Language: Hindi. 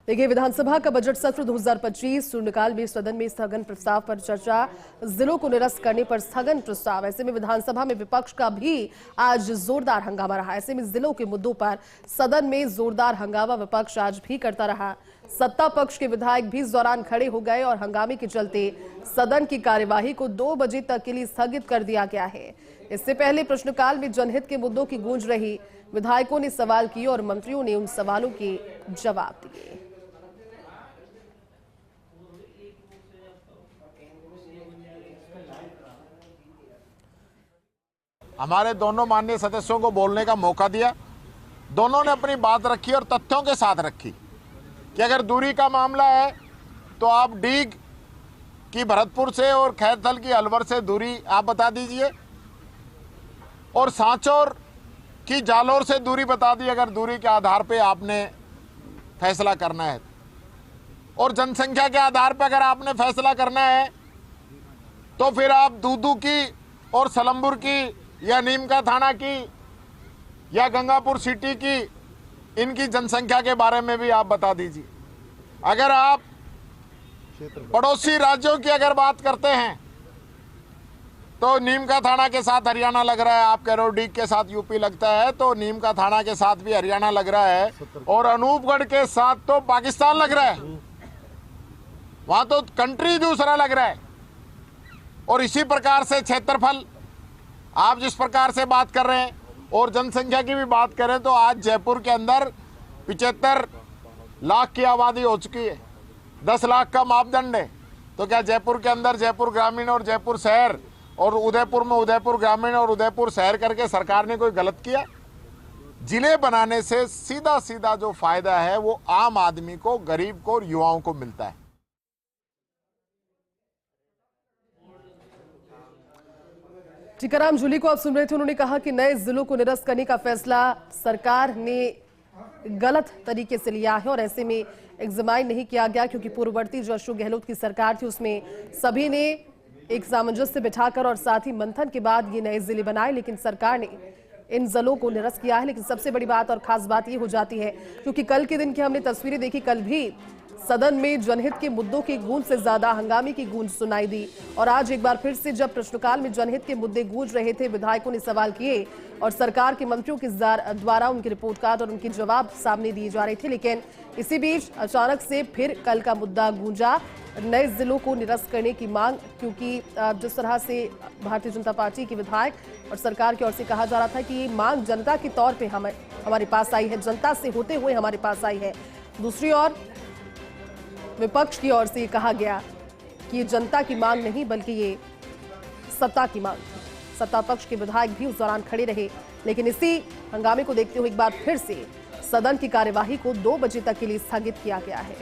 देखिए, विधानसभा का बजट सत्र 2025 शून्यकाल में सदन में स्थगन प्रस्ताव पर चर्चा, जिलों को निरस्त करने पर स्थगन प्रस्ताव। ऐसे में विधानसभा में विपक्ष का भी आज जोरदार हंगामा रहा। ऐसे में जिलों के मुद्दों पर सदन में जोरदार हंगामा विपक्ष आज भी करता रहा। सत्ता पक्ष के विधायक भी इस दौरान खड़े हो गए और हंगामे के चलते सदन की कार्यवाही को 2 बजे तक के लिए स्थगित कर दिया गया है। इससे पहले प्रश्नकाल में जनहित के मुद्दों की गूंज रही। विधायकों ने सवाल किए और मंत्रियों ने उन सवालों के जवाब दिए। हमारे दोनों माननीय सदस्यों को बोलने का मौका दिया। दोनों ने अपनी बात रखी और तथ्यों के साथ रखी कि अगर दूरी का मामला है तो आप डीग की भरतपुर से और खैरथल की अलवर से दूरी आप बता दीजिए, और सांचौर की जालोर से दूरी बता दी अगर दूरी के आधार पे आपने फैसला करना है। और जनसंख्या के आधार पर अगर आपने फैसला करना है तो फिर आप दूदू की और सलमपुर की या नीमका थाना की या गंगापुर सिटी की इनकी जनसंख्या के बारे में भी आप बता दीजिए। अगर आप पड़ोसी राज्यों की अगर बात करते हैं तो नीमका थाना के साथ हरियाणा लग रहा है, आप कह रहे हो डीग के साथ यूपी लगता है, तो नीमका थाना के साथ भी हरियाणा लग रहा है, और अनूपगढ़ के साथ तो पाकिस्तान लग रहा है, वहां तो कंट्री दूसरा लग रहा है। और इसी प्रकार से क्षेत्रफल आप जिस प्रकार से बात कर रहे हैं और जनसंख्या की भी बात करें तो आज जयपुर के अंदर 75 लाख की आबादी हो चुकी है। 10 लाख का मापदंड है, तो क्या जयपुर के अंदर जयपुर ग्रामीण और जयपुर शहर और उदयपुर में उदयपुर ग्रामीण और उदयपुर शहर करके सरकार ने कोई गलत किया? जिले बनाने से सीधा सीधा जो फायदा है वो आम आदमी को, गरीब को और युवाओं को मिलता है। टीकाराम जूली को आप सुन रहे थे। उन्होंने कहा कि नए जिलों को निरस्त करने का फैसला सरकार ने गलत तरीके से लिया है और ऐसे में एग्जामाइन नहीं किया गया, क्योंकि पूर्ववर्ती जो अशोक गहलोत की सरकार थी उसमें सभी ने एक सामंजस्य बिठाकर और साथ ही मंथन के बाद ये नए जिले बनाए, लेकिन सरकार ने इन जिलों को निरस्त किया है। लेकिन सबसे बड़ी बात और खास बात ये हो जाती है, क्योंकि कल के दिन की हमने तस्वीरें देखी, कल भी सदन में जनहित के मुद्दों की गूंज से ज्यादा हंगामे की गूंज सुनाई दी। और आज एक बार फिर से जब प्रश्नकाल में जनहित के मुद्दे गूंज रहे थे, विधायकों ने सवाल किए और सरकार के मंत्रियों के द्वारा उनके रिपोर्ट कार्ड और उनके जवाब सामने दिए जा रहे थे। लेकिन इसी बीच अचानक से फिर कल का मुद्दा गूंजा, नए जिलों को निरस्त करने की मांग, क्योंकि जिस तरह से भारतीय जनता पार्टी के विधायक और सरकार की ओर से कहा जा रहा था कि ये मांग जनता के तौर पे हमारे पास आई है, जनता से होते हुए हमारे पास आई है। दूसरी ओर विपक्ष की ओर से ये कहा गया कि ये जनता की मांग नहीं बल्कि ये सत्ता की मांग थी। सत्ता पक्ष के विधायक भी उस दौरान खड़े रहे, लेकिन इसी हंगामे को देखते हुए एक बार फिर से सदन की कार्यवाही को 2 बजे तक के लिए स्थगित किया गया है।